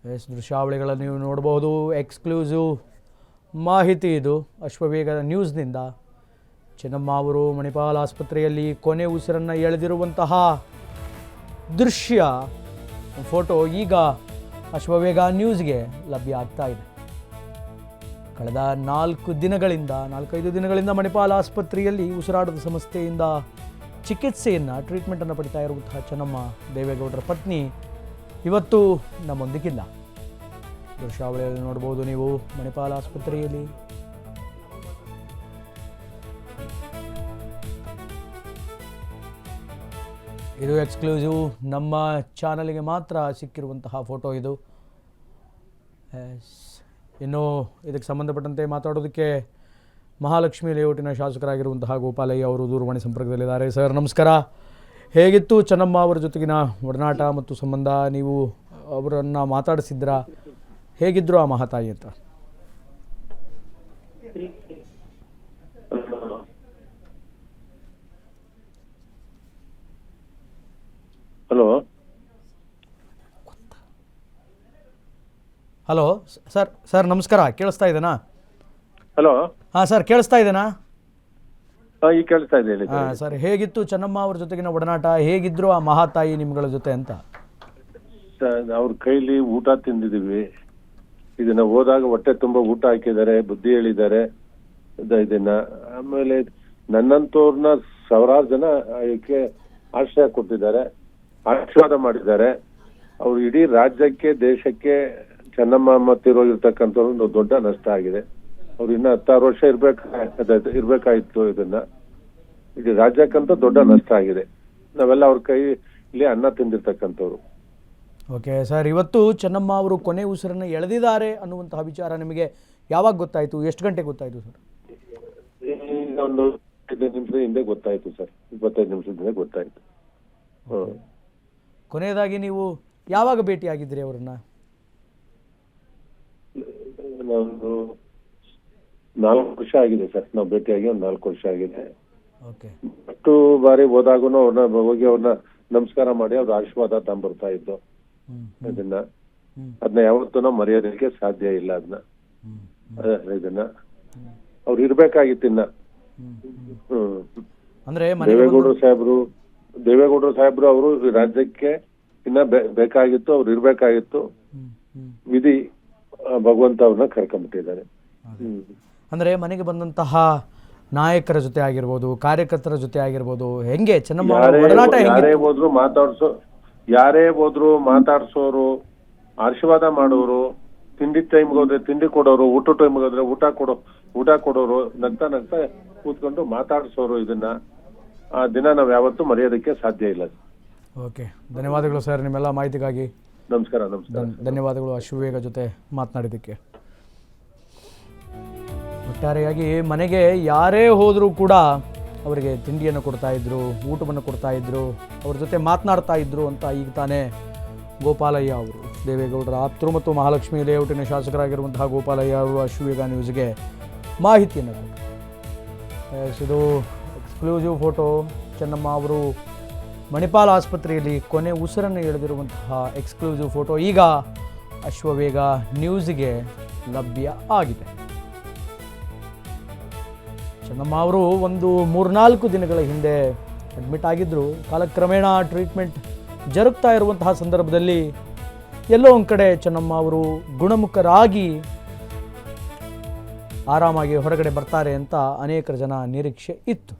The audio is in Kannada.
ದೃಶ್ಯಾವಳಿಗಳನ್ನು ನೀವು ನೋಡಬಹುದು. ಎಕ್ಸ್ಕ್ಲೂಸಿವ್ ಮಾಹಿತಿ ಇದು ಅಶ್ವವೇಗದ ನ್ಯೂಸ್ನಿಂದ. ಚೆನ್ನಮ್ಮ ಅವರು ಮಣಿಪಾಲ್ ಆಸ್ಪತ್ರೆಯಲ್ಲಿ ಕೊನೆ ಉಸಿರನ್ನು ಎಳೆದಿರುವಂತಹ ದೃಶ್ಯ ಫೋಟೋ ಈಗ ಅಶ್ವವೇಗ ನ್ಯೂಸ್ಗೆ ಲಭ್ಯ ಆಗ್ತಾ ಇದೆ. ಕಳೆದ 4-5 ದಿನಗಳಿಂದ ಮಣಿಪಾಲ್ ಆಸ್ಪತ್ರೆಯಲ್ಲಿ ಉಸಿರಾಟದ ಸಮಸ್ಯೆಯಿಂದ ಟ್ರೀಟ್ಮೆಂಟನ್ನು ಪಡಿತಾ ಇರುವಂತಹ ಚೆನ್ನಮ್ಮ ದೇವೇಗೌಡರ ಪತ್ನಿ ಇವತ್ತು ನಮ್ಮೊಂದಿಗಿಲ್ಲ. ದೃಶ್ಯಾವಳಿಯಲ್ಲಿ ನೋಡ್ಬೋದು ನೀವು ಮಣಿಪಾಲ್ ಆಸ್ಪತ್ರೆಯಲ್ಲಿ. ಇದು ಎಕ್ಸ್ಕ್ಲೂಸಿವ್ ನಮ್ಮ ಚಾನಲ್ಗೆ ಮಾತ್ರ ಸಿಕ್ಕಿರುವಂತಹ ಫೋಟೋ ಇದು. ಇನ್ನು ಇದಕ್ಕೆ ಸಂಬಂಧಪಟ್ಟಂತೆ ಮಾತಾಡೋದಕ್ಕೆ ಮಹಾಲಕ್ಷ್ಮಿ ಲೇಔಟಿನ ಶಾಸಕರಾಗಿರುವಂತಹ ಗೋಪಾಲಯ್ಯ ಅವರು ದೂರವಾಣಿ ಸಂಪರ್ಕದಲ್ಲಿದ್ದಾರೆ. ಸರ್ ನಮಸ್ಕಾರ. ಹೇಗಿತ್ತು ಚೆನ್ನಮ್ಮ ಅವರ ಜೊತೆಗಿನ ಒಡನಾಟ ಮತ್ತು ಸಂಬಂಧ? ನೀವು ಅವರನ್ನು ಮಾತಾಡಿಸಿದ್ರಾ? ಹೇಗಿದ್ರು ಆ ಮಹಾತಾಯಿ ಅಂತ? ಹಲೋ ಸರ್ ನಮಸ್ಕಾರ. ಕೇಳಿಸ್ತಾ ಇದೆನಾ? ಹಲೋ. ಹಾಂ ಸರ್, ಕೇಳಿಸ್ತಾ ಇದೆನಾ? ಈಗ ಕೇಳಿಸ್ತಾ ಇದೆ. ಹಾಂ ಸರ್, ಹೇಗಿತ್ತು ಚೆನ್ನಮ್ಮ ಅವ್ರ ಜೊತೆಗಿನ ಒಡನಾಟ? ಹೇಗಿದ್ರು ಆ ಮಹಾತಾಯಿ ನಿಮ್ಗಳ ಜೊತೆ ಅಂತ? ಅವ್ರ ಕೈಲಿ ಊಟ ತಿಂದಿದೀವಿ. ಇದನ್ನ ಹೋದಾಗ ಹೊಟ್ಟೆ ತುಂಬಾ ಊಟ ಹಾಕಿದ್ದಾರೆ, ಬುದ್ಧಿ ಹೇಳಿದ್ದಾರೆ ಇದನ್ನ. ಆಮೇಲೆ ನನ್ನಂತವ್ರನ್ನ ಸಾವಿರಾರು ಜನ ಇದಕ್ಕೆ ಆಶ್ರಯ ಕೊಟ್ಟಿದ್ದಾರೆ, ಆಶೀರ್ವಾದ ಮಾಡಿದ್ದಾರೆ. ಅವ್ರು ಇಡೀ ರಾಜ್ಯಕ್ಕೆ, ದೇಶಕ್ಕೆ ಚೆನ್ನಮ್ಮ ಮತ್ತಿರೋಗಿರ್ತಕ್ಕಂಥವ್ರು ಒಂದು ದೊಡ್ಡ ನಷ್ಟ ಆಗಿದೆ. ಅವ್ರು ಇನ್ನ 16 ವರ್ಷ ಇರ್ಬೇಕಾಯ್ತು. ಇದನ್ನ ಇಡೀ ರಾಜ್ಯಕ್ಕಂತೂ ದೊಡ್ಡ ನಷ್ಟ ಆಗಿದೆ. ನಾವೆಲ್ಲ ಅವ್ರ ಕೈಲಿ ಅನ್ನ ತಿಂದಿರ್ತಕ್ಕಂಥವ್ರು. ಓಕೆ ಸರ್, ಇವತ್ತು ಚೆನ್ನಮ್ಮ ಅವರು ಕೊನೆ ಉಸಿರನ್ನು ಎಳೆದಿದ್ದಾರೆ ಅನ್ನುವಂತಹ ವಿಚಾರ ನಿಮಗೆ ಯಾವಾಗ ಗೊತ್ತಾಯ್ತು? ಎಷ್ಟು ಗಂಟೆಗೆ ಗೊತ್ತಾಯ್ತು ಸರ್? ಈಗ ಒಂದು 25 ನಿಮಿಷದ ಹಿಂದೆ ಗೊತ್ತಾಯ್ತು ಸರ್. 25 ನಿಮಿಷದ ಹಿಂದೆ ಗೊತ್ತಾಯ್ತು. ಕೊನೆಯದಾಗಿ ನೀವು ಯಾವಾಗ ಭೇಟಿ ಆಗಿದ್ರಿ ಅವರನ್ನ? ಒಂದು 4 ವರ್ಷ ಆಗಿದೆ ಸರ್. ನಾವು ಭೇಟಿಯಾಗಿ ಒಂದು 4 ವರ್ಷ ಆಗಿದೆ. ಓಕೆ. ಅಷ್ಟು ಬಾರಿ ಹೋದಾಗೂ ಅವ್ರನ್ನ ಹೋಗಿ ಅವ್ರನ್ನ ನಮಸ್ಕಾರ ಮಾಡಿ ಅವ್ರ ಆಶೀರ್ವಾದ ತಗೊಂಡ್ಬರ್ತಾ ಇದ್ದು. ಅದನ್ನ ಯಾವತ್ತೂ ನಾವು ಮರೆಯೋದಕ್ಕೆ ಸಾಧ್ಯ ಇಲ್ಲ. ಇದನ್ನ ಅವ್ರು ಇರ್ಬೇಕಾಗಿತ್ತು ಇನ್ನ. ಅಂದ್ರೆ ದೇವೇಗೌಡರು ಸಾಹೇಬ್ರು ಅವರು ರಾಜ್ಯಕ್ಕೆ ಇನ್ನ ಬೇಕಾಗಿತ್ತು, ಅವ್ರು ಇರ್ಬೇಕಾಗಿತ್ತು. ವಿಧಿ ಭಗವಂತ ಅವ್ರನ್ನ ಕರ್ಕೊಂಡ್ಬಿಟ್ಟಿದ್ದಾರೆ. ಅಂದ್ರೆ ಮನೆಗೆ ಬಂದಂತಹ ನಾಯಕರ ಜೊತೆ ಆಗಿರ್ಬೋದು, ಕಾರ್ಯಕರ್ತರ ಜೊತೆ ಆಗಿರ್ಬೋದು, ಹೆಂಗೆ ಚೆನ್ನಮ್ಮ ಯಾರೇ ಹೋದ್ರು ಮಾತಾಡ್ಸೋರು, ಆಶೀರ್ವಾದ ಮಾಡೋರು, ತಿಂಡಿ ಟೈಮ್ಗೆ ಹೋದ್ರೆ ತಿಂಡಿ ಕೊಡೋರು, ಊಟ ಟೈಮ್ಗೆ ಹೋದ್ರೆ ಊಟ ಕೊಡೋರು, ನಗ್ತಾ ಕೂತ್ಕೊಂಡು ಮಾತಾಡ್ಸೋರು. ಇದನ್ನ ಆ ದಿನ ನಾವ್ ಯಾವತ್ತೂ ಮರೆಯೋದಕ್ಕೆ ಸಾಧ್ಯ ಇಲ್ಲ. ಓಕೆ, ಧನ್ಯವಾದಗಳು ಸರ್ ನಿಮ್ಮೆಲ್ಲ ಮಾಹಿತಿಗಾಗಿ. ನಮಸ್ಕಾರ. ಧನ್ಯವಾದಗಳು ಅಶ್ವವೇಗ ಜೊತೆ ಮಾತನಾಡಿದ್ದಕ್ಕೆ. ಒಟ್ಟಾರೆಯಾಗಿ ಮನೆಗೆ ಯಾರೇ ಹೋದರೂ ಕೂಡ ಅವರಿಗೆ ತಿಂಡಿಯನ್ನು ಕೊಡ್ತಾ ಇದ್ರು, ಊಟವನ್ನು ಕೊಡ್ತಾ ಇದ್ರು, ಅವ್ರ ಜೊತೆ ಮಾತನಾಡ್ತಾ ಇದ್ರು ಅಂತ ಈಗ ತಾನೇ ಗೋಪಾಲಯ್ಯ ಅವರು, ದೇವೇಗೌಡರ ಆಪ್ತರು ಮತ್ತು ಮಹಾಲಕ್ಷ್ಮಿ ಲೇಔಟಿನ ಶಾಸಕರಾಗಿರುವಂತಹ ಗೋಪಾಲಯ್ಯ ಅವರು ಅಶ್ವವೇಗ ನ್ಯೂಸ್ಗೆ ಮಾಹಿತಿಯನ್ನು ಕೊಟ್ಟರು. ಇದು ಎಕ್ಸ್ಕ್ಲೂಸಿವ್ ಫೋಟೋ. ಚೆನ್ನಮ್ಮ ಅವರು ಮಣಿಪಾಲ್ ಆಸ್ಪತ್ರೆಯಲ್ಲಿ ಕೊನೆ ಉಸಿರನ್ನು ಎಳೆದಿರುವಂತಹ ಎಕ್ಸ್ಕ್ಲೂಸಿವ್ ಫೋಟೋ ಈಗ ಅಶ್ವವೇಗ ನ್ಯೂಸ್ಗೆ ಲಭ್ಯ ಆಗಿದೆ. ಚೆನ್ನಮ್ಮ ಅವರು ಒಂದು 3-4 ದಿನಗಳ ಹಿಂದೆ ಅಡ್ಮಿಟ್ ಆಗಿದ್ದರು. ಕಾಲಕ್ರಮೇಣ ಟ್ರೀಟ್ಮೆಂಟ್ ಜರುಗ್ತಾ ಇರುವಂತಹ ಸಂದರ್ಭದಲ್ಲಿ ಎಲ್ಲೋ ಒಂದು ಕಡೆ ಚೆನ್ನಮ್ಮ ಅವರು ಗುಣಮುಖರಾಗಿ ಆರಾಮಾಗಿ ಹೊರಗಡೆ ಬರ್ತಾರೆ ಅಂತ ಅನೇಕರ ಜನ ನಿರೀಕ್ಷೆ ಇತ್ತು.